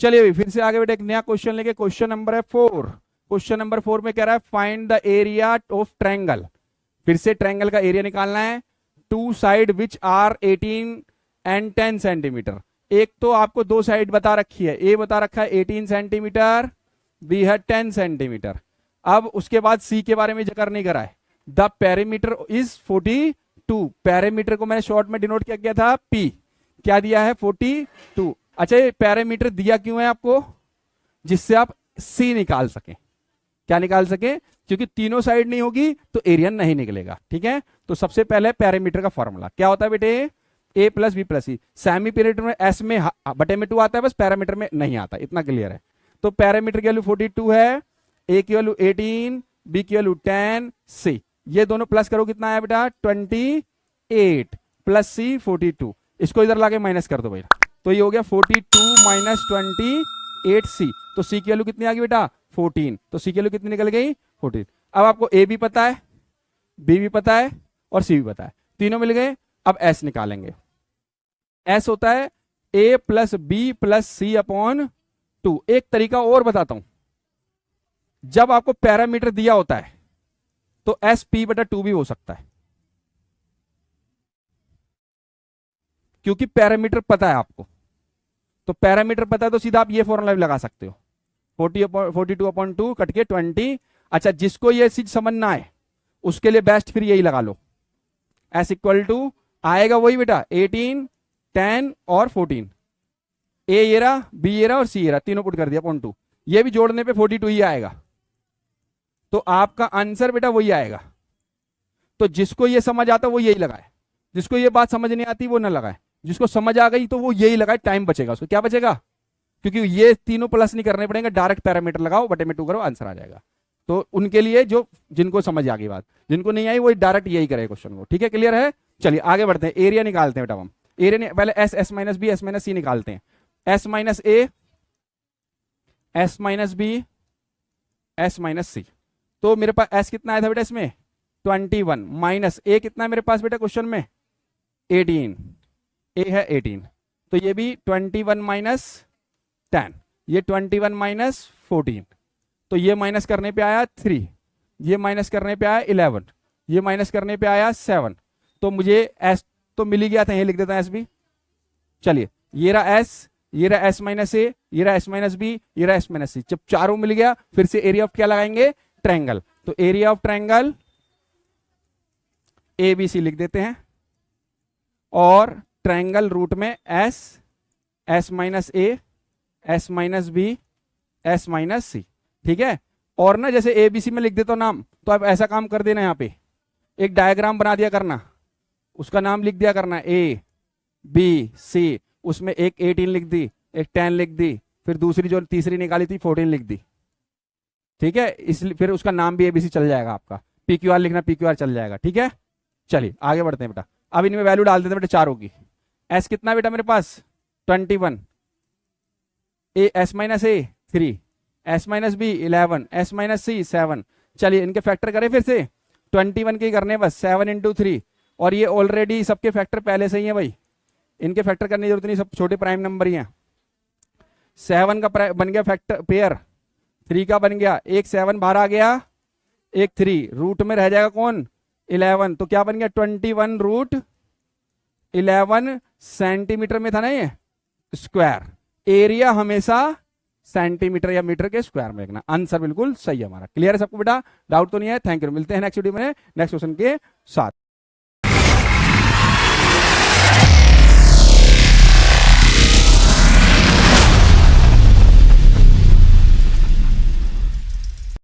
चलिए फिर से आगे बेटे एक नया क्वेश्चन लेके, क्वेश्चन नंबर है 4। क्वेश्चन नंबर 4 में कह रहा है find the area of triangle. फिर से ट्रायंगल का एरिया निकालना है। Two side which are 18 and 10 centimetre. एक तो आपको दो साइड बता रखी है, ए बता रखा है 18 सेंटीमीटर, बी है 10 सेंटीमीटर। अब उसके बाद सी के बारे में जिक्र नहीं करा है। The perimeter is 42। पेरीमीटर को मैंने शॉर्ट में डिनोट क्या किया था, पी। क्या दिया है, 42। अच्छा ये पैरामीटर दिया क्यों है आपको, जिससे आप सी निकाल सकें। क्या निकाल सके, क्योंकि तीनों साइड नहीं होगी तो एरिया नहीं निकलेगा। ठीक है, तो सबसे पहले पैरामीटर का फॉर्मूला क्या होता है बेटे, ए प्लस बी प्लस सी। सेमी पैरामीटर में एस में बटे में 2 आता है, बस पैरामीटर में नहीं आता, इतना क्लियर है। तो पैरामीटर की वैल्यू 42 है, ए की वैल्यू 18, बी की वैल्यू 10, सी। ये दोनों प्लस करो कितना आया बेटा, 28 प्लस सी 42। इसको इधर लाके माइनस कर दो भाई, तो ये हो गया 42 माइनस 28 सी। तो सी की वैल्यू कितनी आ गई बेटा, 14। तो सी की वैल्यू कितनी निकल गई, 14। अब आपको ए भी पता है, बी भी पता है और सी भी पता है, तीनों मिल गए। अब एस निकालेंगे। एस होता है ए प्लस बी प्लस सी अपॉन 2। एक तरीका और बताता हूं, जब आपको पैरामीटर दिया होता है तो एस पी बटा 2 भी हो सकता है, क्योंकि पैरामीटर पता है आपको। तो पैरामीटर पता है तो सीधा आप ये फॉर्मूला भी लगा सकते हो, 42/2 कट के 20। अच्छा जिसको ये चीज समझना है उसके लिए बेस्ट फिर यही लगा लो, एस इक्वल टू आएगा वही बेटा 18, 10 और 14। ए ये रहा, बी ये रहा और सी ये रहा, तीनों पुट कर दिया अपॉन 2। ये भी जोड़ने पे 42 ही आएगा, तो आपका आंसर बेटा वही आएगा। तो जिसको ये समझ आता वो यही लगाए, जिसको ये बात समझ नहीं आती वो ना लगाए, जिसको समझ आ गई तो वो यही लगाए, टाइम बचेगा उसको। क्या बचेगा, क्योंकि ये तीनों प्लस नहीं करने पड़ेंगे, डायरेक्ट पैरामीटर लगाओ बटे में 2 करो, आंसर आ जाएगा। तो उनके लिए जो जिनको समझ आ गई बात, जिनको नहीं आई वो डायरेक्ट यही करे क्वेश्चन को। ठीक है, क्लियर है। चलिए आगे बढ़ते हैं, एरिया निकालते हैं बेटा हम। एरिया पहले s, s minus b, s minus c निकालते हैं। S minus a, s minus b, s minus c. तो मेरे पास एस कितना आया था बेटा इसमें, 21 माइनस ए कितना है मेरे पास बेटा क्वेश्चन में, 18। ए है 18, तो ये भी 21 माइनस 10, ये 21 माइनस 14। तो ये माइनस करने पे आया 3, ये माइनस करने पे आया 11, ये माइनस करने पे आया 7। तो मुझे एस तो मिल ही गया था, ये लिख देता है एस बी। चलिए ये रहा एस, ये रहा एस माइनस ए, ये रहा एस माइनस बी, ये रहा एस माइनस सी। जब चारों मिल गया फिर से एरिया ऑफ क्या लगाएंगे, ट्रायंगल। तो area of triangle a b c लिख देते हैं, और ट्रायंगल रूट में s, s minus a, s minus b, s minus c. ठीक है, और ना जैसे ए बी सी में लिख देता हूं नाम, तो आप ऐसा काम कर देना, यहां पे एक डायग्राम बना दिया करना, उसका नाम लिख दिया करना ए बी सी, उसमें एक 18 लिख दी, एक 10 लिख दी, फिर दूसरी जो तीसरी निकाली थी 14 लिख दी। ठीक है, इसलिए फिर उसका नाम भी एबीसी चल जाएगा, आपका पी क्यू आर लिखना पी क्यू आर चल जाएगा। ठीक है, चलिए आगे बढ़ते हैं बेटा। अब इनमें वैल्यू डाल देते हैं बेटा चारों की। एस कितना बेटा मेरे पास 21, a s minus a 3, s minus b 11, s minus c 7। चलिए इनके फैक्टर करें फिर से, 21 के करने बस 7 इंटू 3, और ये ऑलरेडी सबके फैक्टर पहले से ही है भाई, इनके फैक्टर करने की जरूरत नहीं, सब छोटे प्राइम नंबर ही हैं। 7 का बन गया फैक्टर पेयर, 3 का बन गया, एक 7 बाहर आ गया, एक 3, रूट में रह जाएगा कौन 11। तो क्या बन गया 21 रूट 11 सेंटीमीटर में था ना ये स्क्वायर। एरिया हमेशा सेंटीमीटर या मीटर के स्क्वायर में लिखना। आंसर बिल्कुल सही है हमारा। क्लियर है सबको बेटा, डाउट तो नहीं है। थैंक यू, मिलते हैं नेक्स्ट वीडियो में नेक्स्ट क्वेश्चन के साथ।